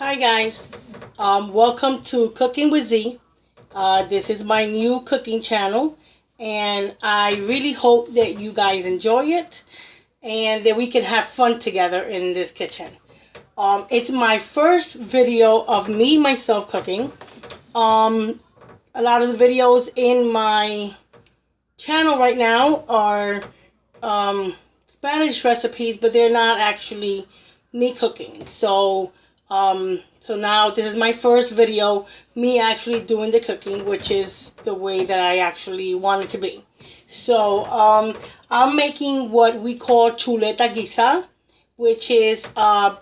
Hi guys, welcome to Cooking with Z. This is my new cooking channel, and I really hope that you guys enjoy it and that we can have fun together in this kitchen. It's my first video of myself cooking. A lot of the videos in my channel right now are Spanish recipes, but they're not actually me cooking. So now this is my first video, me actually doing the cooking, which is the way that I actually want it to be. So I'm making what we call Chuletas Guisadas, which is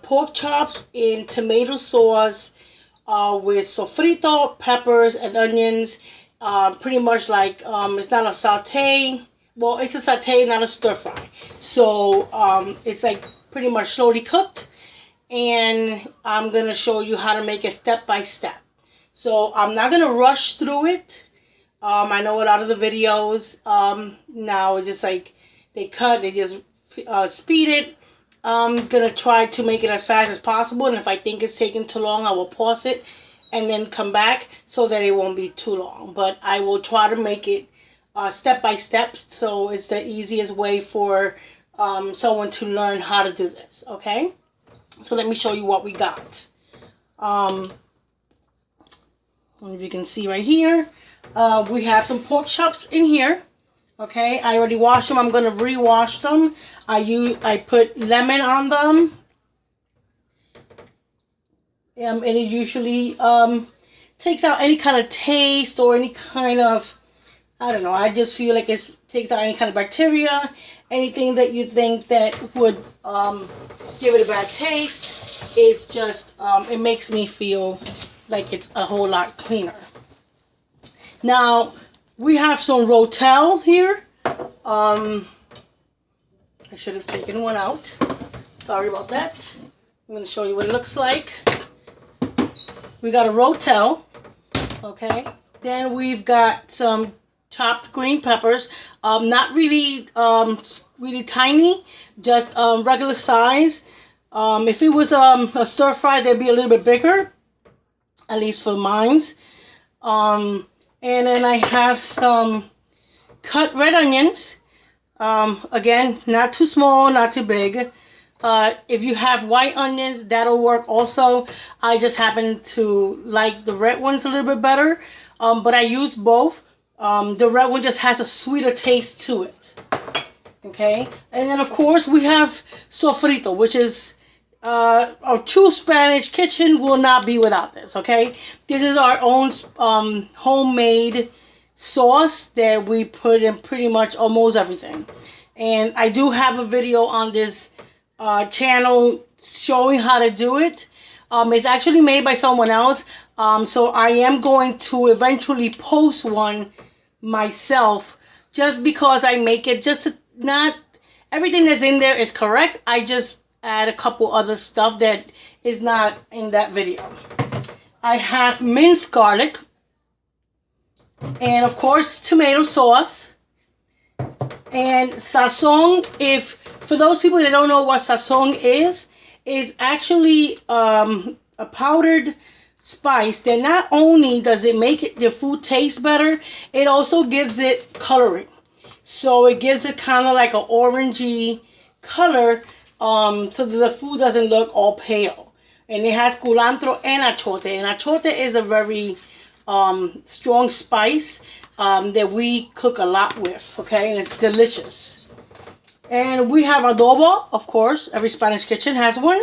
pork chops in tomato sauce with sofrito, peppers, and onions. Pretty much like, it's not a saute. Well, it's a saute, not a stir fry. So it's like pretty much slowly cooked. And I'm going to show you how to make it step by step. So I'm not going to rush through it. I know a lot of the videos now it's just like they just speed it. I'm going to try to make it as fast as possible. And if I think it's taking too long, I will pause it and then come back so that it won't be too long. But I will try to make it step by step, so it's the easiest way for someone to learn how to do this, okay? So let me show you what we got. If you can see right here, we have some pork chops in here. Okay, I already washed them. I'm going to re-wash them. I put lemon on them. And it usually takes out any kind of taste or any kind of, I don't know, I just feel like it takes out any kind of bacteria, anything that you think that would give it a bad taste. It's just, it makes me feel like it's a whole lot cleaner. Now, we have some rotel here. I should have taken one out. Sorry about that. I'm going to show you what it looks like. We got a rotel, okay. Then we've got some chopped green peppers, not really really tiny, just regular size. If it was a stir fry, they'd be a little bit bigger, at least for mine's. And then I have some cut red onions. Again, not too small, not too big. If you have white onions, that'll work also. I just happen to like the red ones a little bit better, but I use both. The red one just has a sweeter taste to it. Okay, and then of course we have sofrito, which is a true Spanish kitchen will not be without this. Okay, this is our own homemade sauce that we put in pretty much almost everything. And I do have a video on this channel showing how to do it. It's actually made by someone else, so I am going to eventually post one myself, just because I make it, just to not everything that's in there is correct. I just add a couple other stuff that is not in that video. I have minced garlic, and of course tomato sauce, and sazon. If for those people that don't know what sazon is actually a powdered spice that not only does it make the food taste better, it also gives it coloring. So it gives it kind of like an orangey color, so that the food doesn't look all pale. And it has culantro and achote. And achote is a very strong spice that we cook a lot with, okay? And it's delicious. And we have adobo, of course. Every Spanish kitchen has one.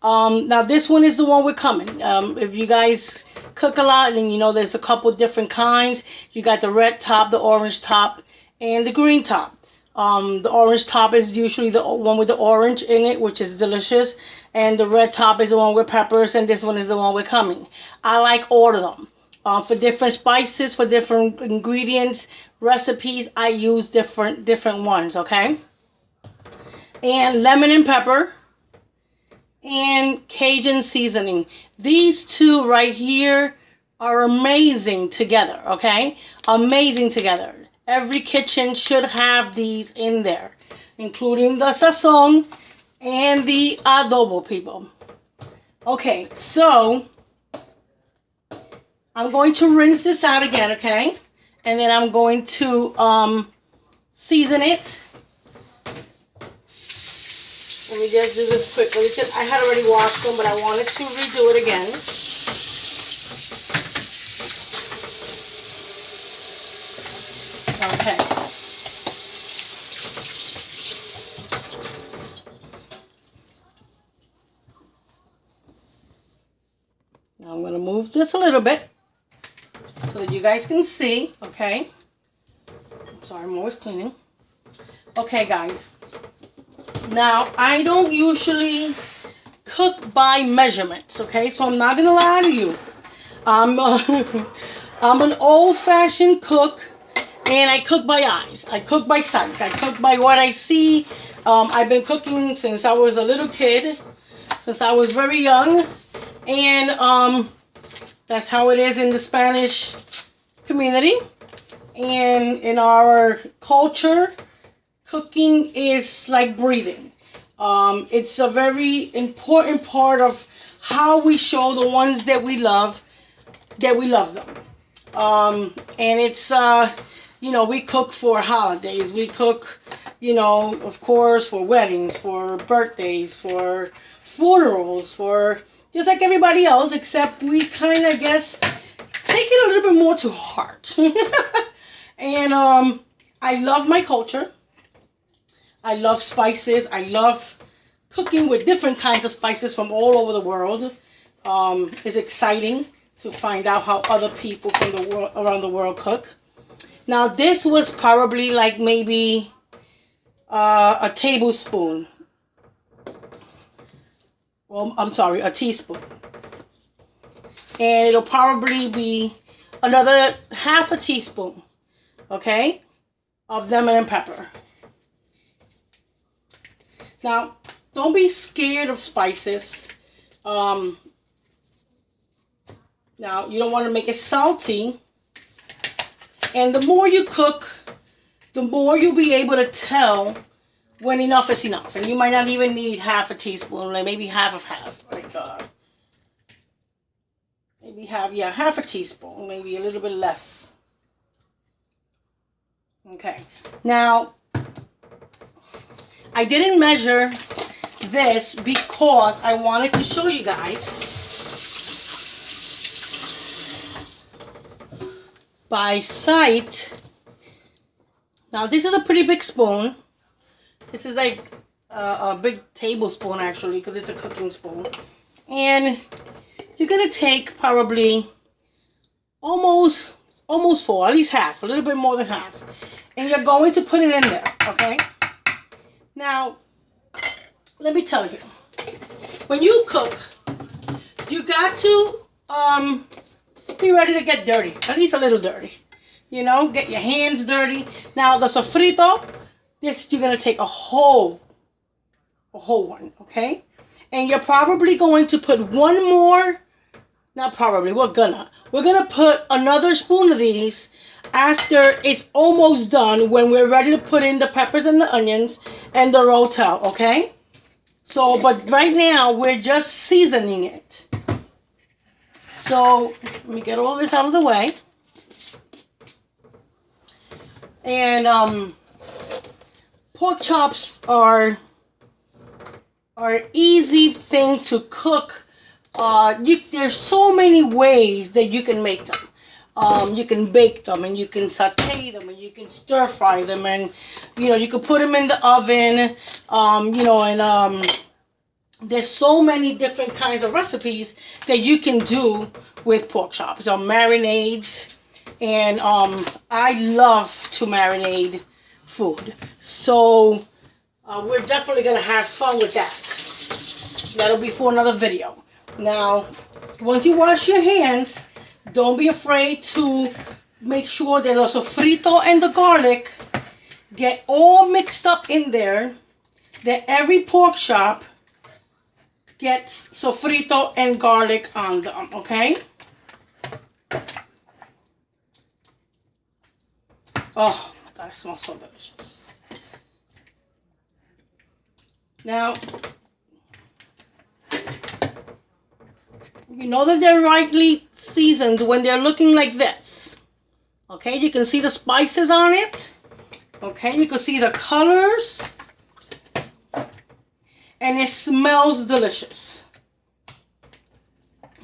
Now this one is the one we're coming. If you guys cook a lot, and you know there's a couple different kinds. You got the red top, the orange top, and the green top. The orange top is usually the one with the orange in it, which is delicious. And the red top is the one with peppers, and this one is the one we're coming. I like all of them. For different spices, for different ingredients, recipes, I use different ones, okay? And lemon and pepper. And Cajun seasoning. These two right here are amazing together, okay? Amazing together. Every kitchen should have these in there, including the sazon and the adobo, people. Okay, so I'm going to rinse this out again, okay? And then I'm going to season it. Let me just do this quickly. I had already washed them, but I wanted to redo it again. Okay. Now I'm going to move this a little bit so that you guys can see, okay? I'm sorry, I'm always cleaning. Okay, guys. Now, I don't usually cook by measurements, okay? So I'm not going to lie to you. I'm an old-fashioned cook, and I cook by eyes. I cook by sight. I cook by what I see. I've been cooking since I was a little kid, since I was very young. And that's how it is in the Spanish community. And in our culture, cooking is like breathing. It's a very important part of how we show the ones that we love them. And it's, you know, we cook for holidays. We cook, you know, of course, for weddings, for birthdays, for funerals, for just like everybody else, except we kind of, guess, take it a little bit more to heart. And I love my culture. I love spices. I love cooking with different kinds of spices from all over the world. It's exciting to find out how other people from the world, around the world cook. Now, this was probably like maybe a tablespoon. Well, I'm sorry, a teaspoon. And it'll probably be another half a teaspoon, okay, of lemon pepper. Now, don't be scared of spices. Now, you don't want to make it salty. And the more you cook, the more you'll be able to tell when enough is enough. And you might not even need half a teaspoon, like maybe half of half. Like, maybe half a teaspoon, maybe a little bit less. Okay. Now, I didn't measure this because I wanted to show you guys by sight. Now, this is a pretty big spoon. This is like a big tablespoon, actually, because it's a cooking spoon. And you're going to take probably almost full, at least half, a little bit more than half. And you're going to put it in there, okay? Now, let me tell you, when you cook, you got to be ready to get dirty, at least a little dirty. You know, get your hands dirty. Now, the sofrito, this you're going to take a whole one, okay? And you're probably going to put one more, not probably, we're gonna put another spoon of these after it's almost done, when we're ready to put in the peppers and the onions and the rotel, okay? So, but right now, we're just seasoning it. So, let me get all this out of the way. And, pork chops are easy thing to cook. There's so many ways that you can make them. You can bake them, and you can saute them, and you can stir fry them, and you know, you can put them in the oven. You know, and there's so many different kinds of recipes that you can do with pork chops. Marinades, and I love to marinate food. So we're definitely gonna have fun with that. That'll be for another video. Now, once you wash your hands, don't be afraid to make sure that the sofrito and the garlic get all mixed up in there, that every pork chop gets sofrito and garlic on them, okay? Oh my God, it smells so delicious. Now, You know that they're rightly seasoned when they're looking like this. Okay, you can see the spices on it. Okay, you can see the colors. And it smells delicious.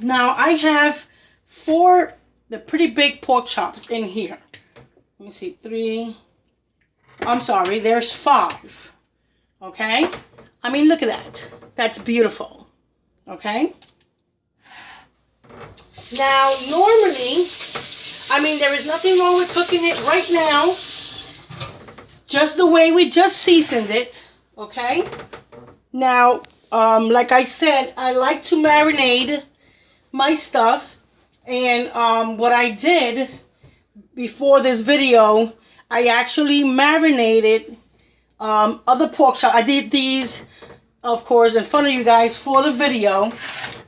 Now I have the pretty big pork chops in here. Let me see, 3. I'm sorry, there's 5. Okay? I mean, look at that. That's beautiful. Okay? Now, normally, I mean, there is nothing wrong with cooking it right now. Just the way we just seasoned it. Okay? Now, like I said, I like to marinate my stuff. And what I did before this video, I actually marinated other pork chops. I did these, of course, in front of you guys for the video,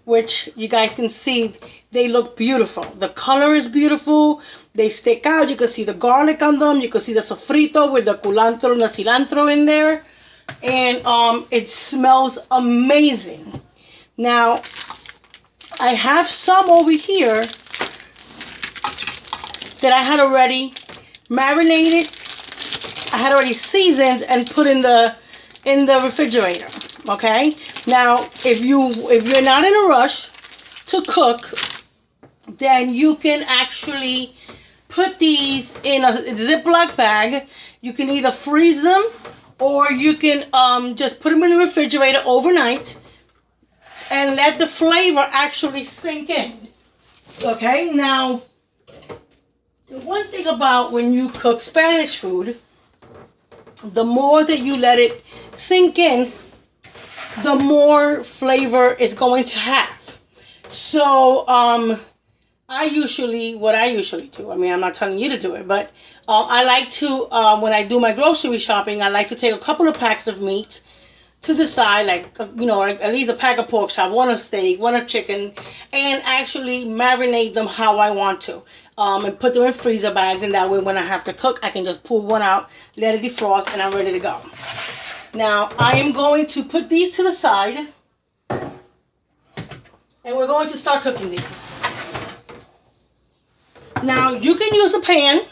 which you guys can see. They look beautiful. The color is beautiful. They stick out. You can see the garlic on them. You can see the sofrito with the culantro and the cilantro in there. And it smells amazing. Now, I have some over here that I had already marinated. I had already seasoned and put in the refrigerator. Okay. Now, if you're not in a rush to cook, then you can actually put these in a Ziploc bag. You can either freeze them or you can just put them in the refrigerator overnight and let the flavor actually sink in. Okay, now, the one thing about when you cook Spanish food, the more that you let it sink in, the more flavor it's going to have. So, what I usually do, I mean, I'm not telling you to do it, but I like to, when I do my grocery shopping, I like to take a couple of packs of meat to the side, like, you know, at least a pack of pork chop, one of steak, one of chicken, and actually marinate them how I want to. And put them in freezer bags, and that way when I have to cook, I can just pull one out, let it defrost, and I'm ready to go. Now, I am going to put these to the side, and we're going to start cooking these. Now, you can use a pan,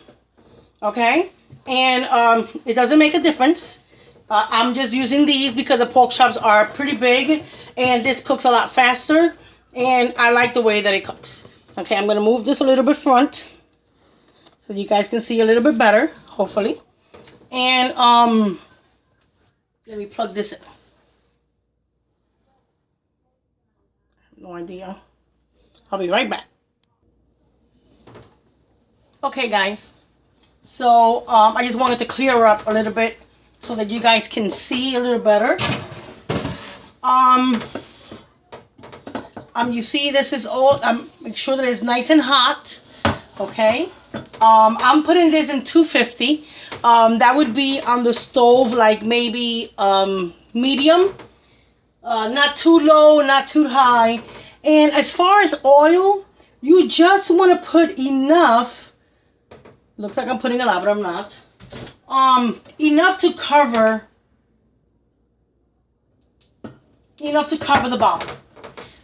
okay, and it doesn't make a difference. I'm just using these because the pork chops are pretty big, and this cooks a lot faster, and I like the way that it cooks. Okay, I'm going to move this a little bit front so you guys can see a little bit better, hopefully. And let me plug this in. No idea. I'll be right back. Okay, guys. So I just wanted to clear up a little bit so that you guys can see a little better. You see, this is all. Make sure that it's nice and hot. Okay. I'm putting this in 250. That would be on the stove, like maybe medium. Not too low, not too high. And as far as oil, you just want to put enough. Looks like I'm putting a lot, but I'm not. Enough to cover the bottom.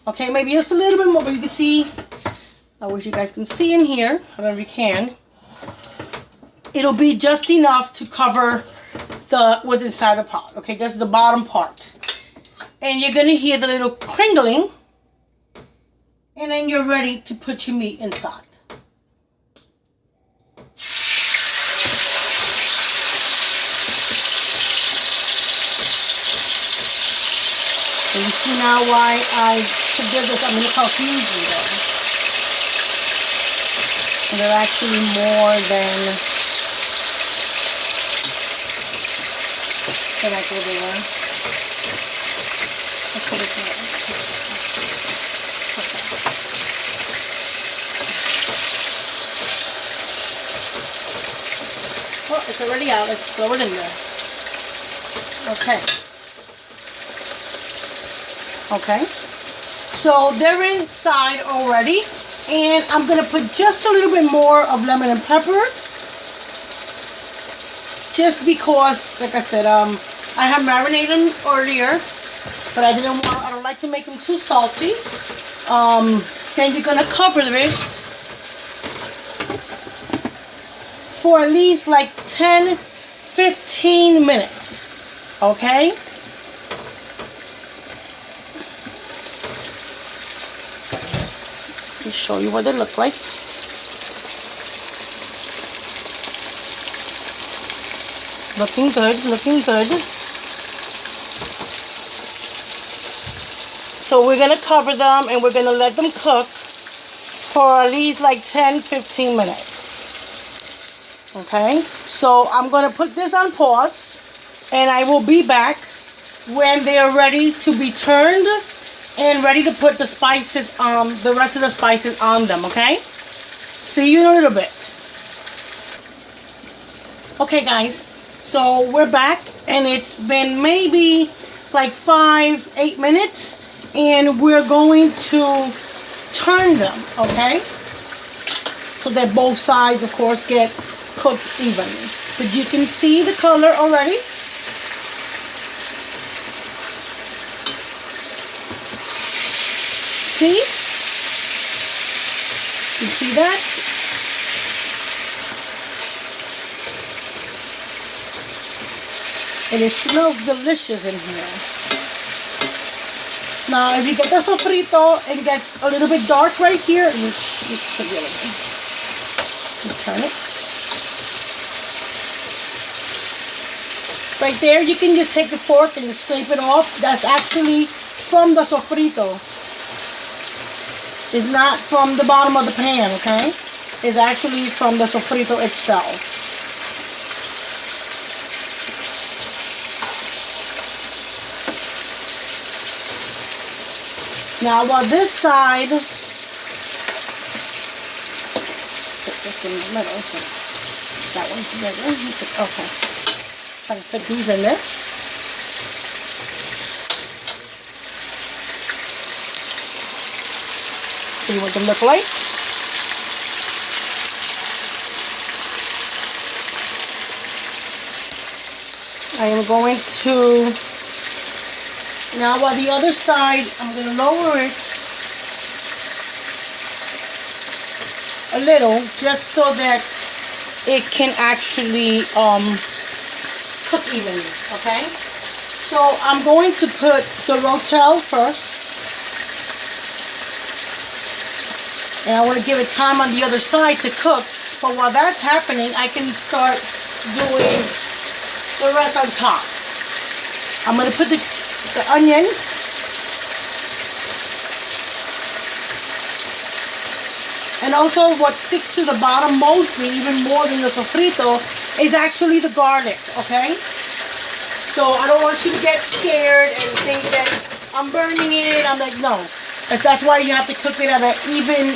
Okay, maybe just a little bit more, but you can see. I wish you guys can see in here. I don't know if you can. It'll be just enough to cover what's inside the pot. Okay, just the bottom part. And you're gonna hear the little crinkling, and then you're ready to put your meat inside. So you see now why I did this. I'm going to confuse you though. And they're actually more than I thought they were. Let's put it here. Okay. Well, it's already out. Let's throw it in there. Okay. Okay, so they're inside already, and I'm gonna put just a little bit more of lemon and pepper, just because, like I said, I have marinated them earlier, but I don't like to make them too salty. Then you're gonna cover it for at least like 10-15 minutes. Okay? Let me show you what they look like. Looking good, looking good. So we're gonna cover them and we're gonna let them cook for at least like 10-15 minutes. Okay, so I'm gonna put this on pause and I will be back when they are ready to be turned and ready to put the spices on, the rest of the spices on them. Okay, see you in a little bit. Okay guys, so we're back and it's been maybe like 5-8 minutes and we're going to turn them, okay? So that both sides, of course, get cooked evenly. But you can see the color already. See? You see that? And it smells delicious in here. Now, if you get the sofrito and gets a little bit dark right here, you turn it. Right there, you can just take the fork and just scrape it off. That's actually from the sofrito. It's not from the bottom of the pan, okay? It's actually from the sofrito itself. Now, while this side, put this one in the middle, so that one's bigger. Okay, try to fit these in there. See what they look like. I am going to. Now, while the other side, I'm going to lower it a little, just so that it can actually cook evenly, okay? So, I'm going to put the rotel first. And I want to give it time on the other side to cook. But while that's happening, I can start doing the rest on top. I'm going to put the onions. And also what sticks to the bottom mostly, even more than the sofrito, is actually the garlic, okay? So I don't want you to get scared and think that I'm burning it. I'm like, no. That's why you have to cook it at an even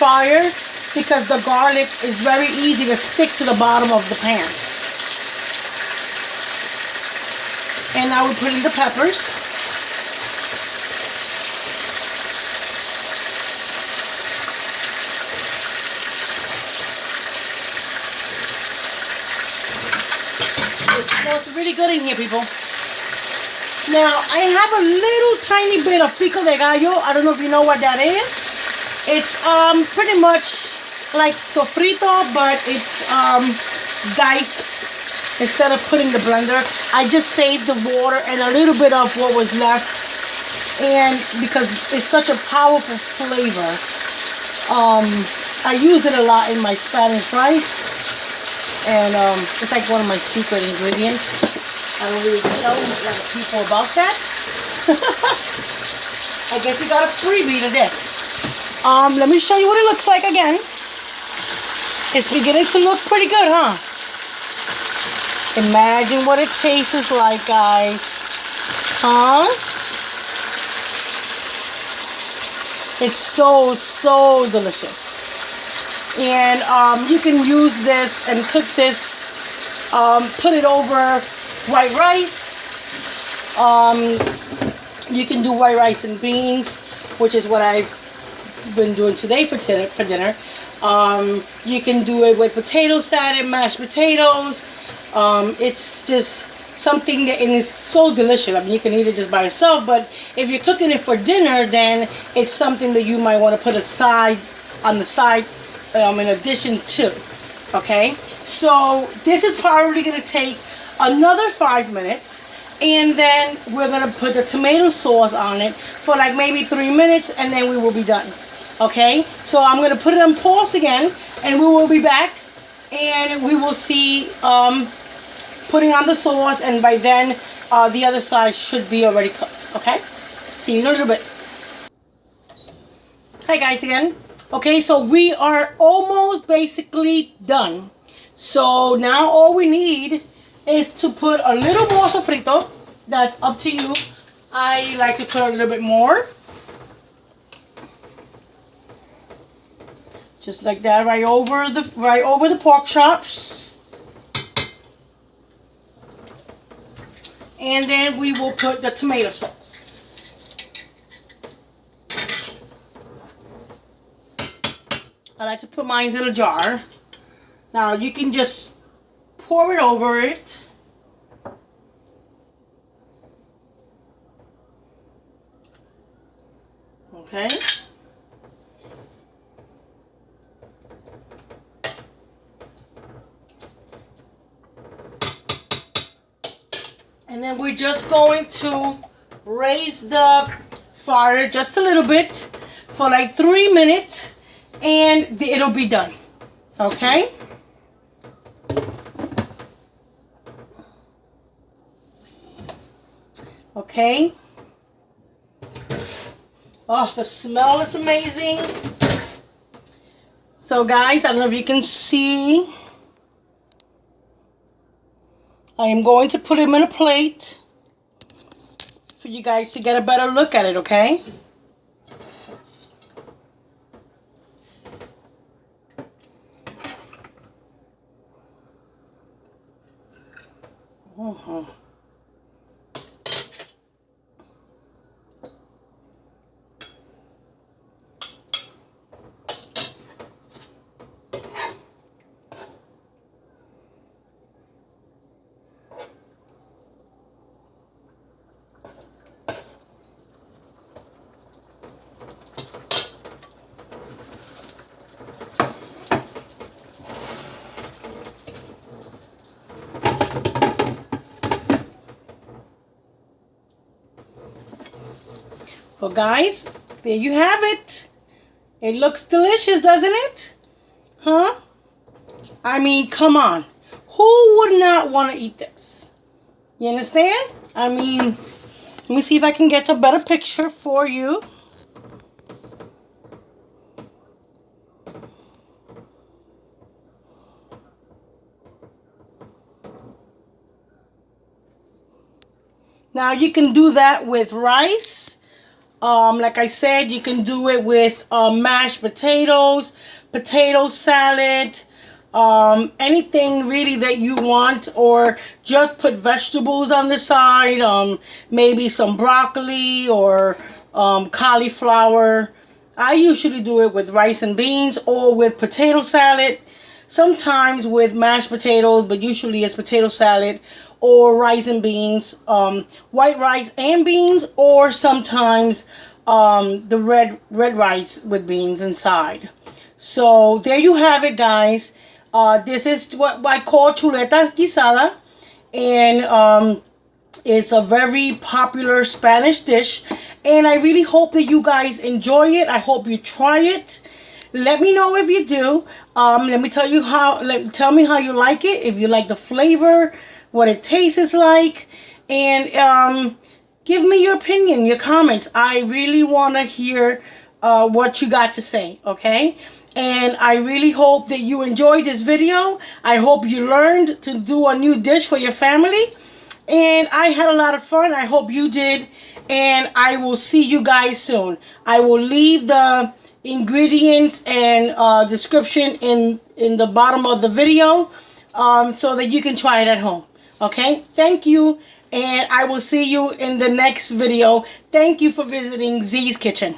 fire, because the garlic is very easy to stick to the bottom of the pan. And now we put in the peppers. It smells really good in here, people. Now, I have a little tiny bit of pico de gallo. I don't know if you know what that is. It's pretty much like sofrito, but it's diced. Instead of putting the blender, I just saved the water and a little bit of what was left. And because it's such a powerful flavor, I use it a lot in my Spanish rice. And it's like one of my secret ingredients. I don't really tell a lot of people about that. I guess you got a freebie today. Let me show you what it looks like again. It's beginning to look pretty good, huh? Imagine what it tastes like, guys. Huh? It's so, so delicious. And you can use this and cook this, put it over white rice. You can do white rice and beans, which is what I've been doing today for dinner. You can do it with potato salad, mashed potatoes. It's just something that is so delicious. I mean, you can eat it just by itself, but if you're cooking it for dinner, then it's something that you might want to put aside on the side in addition to. Okay, so this is probably going to take another 5 minutes, and then we're going to put the tomato sauce on it for like maybe 3 minutes, and then we will be done. Okay, so I'm going to put it on pause again, and we will be back, and we will see putting on the sauce, and by then the other side should be already cooked. Okay, see you in a little bit. Hi guys again. Okay, so we are almost basically done. So now all we need is to put a little more sofrito. That's up to you. I like to put a little bit more. Just like that, right over the pork chops. And then we will put the tomato sauce. I like to put mine in a jar. Now you can just pour it over it. Okay. And then we're just going to raise the fire just a little bit for like 3 minutes, and it'll be done. Okay? Okay. Oh, the smell is amazing. So guys, I don't know if you can see. I am going to put them in a plate for you guys to get a better look at it, okay? Well guys, there you have it. It looks delicious, doesn't it? Huh? I mean, come on. Who would not want to eat this? You understand? I mean, let me see if I can get a better picture for you. Now you can do that with rice. Like I said, you can do it with mashed potatoes, potato salad, anything really that you want, or just put vegetables on the side, maybe some broccoli or cauliflower. I usually do it with rice and beans or with potato salad, sometimes with mashed potatoes, but usually it's potato salad or rice and beans, white rice and beans, or sometimes the red rice with beans inside. So there you have it, guys. This is what I call Chuletas Guisadas, and it's a very popular Spanish dish, and I really hope that you guys enjoy it. I hope you try it. Let me know if you do. Let me tell you tell me how you like it, if you like the flavor, what it tastes like, and give me your opinion, your comments. I really want to hear what you got to say, okay? And I really hope that you enjoyed this video. I hope you learned to do a new dish for your family, and I had a lot of fun. I hope you did, and I will see you guys soon. I will leave the ingredients and description in the bottom of the video, so that you can try it at home. Okay, thank you, and I will see you in the next video. Thank you for visiting Z's Kitchen.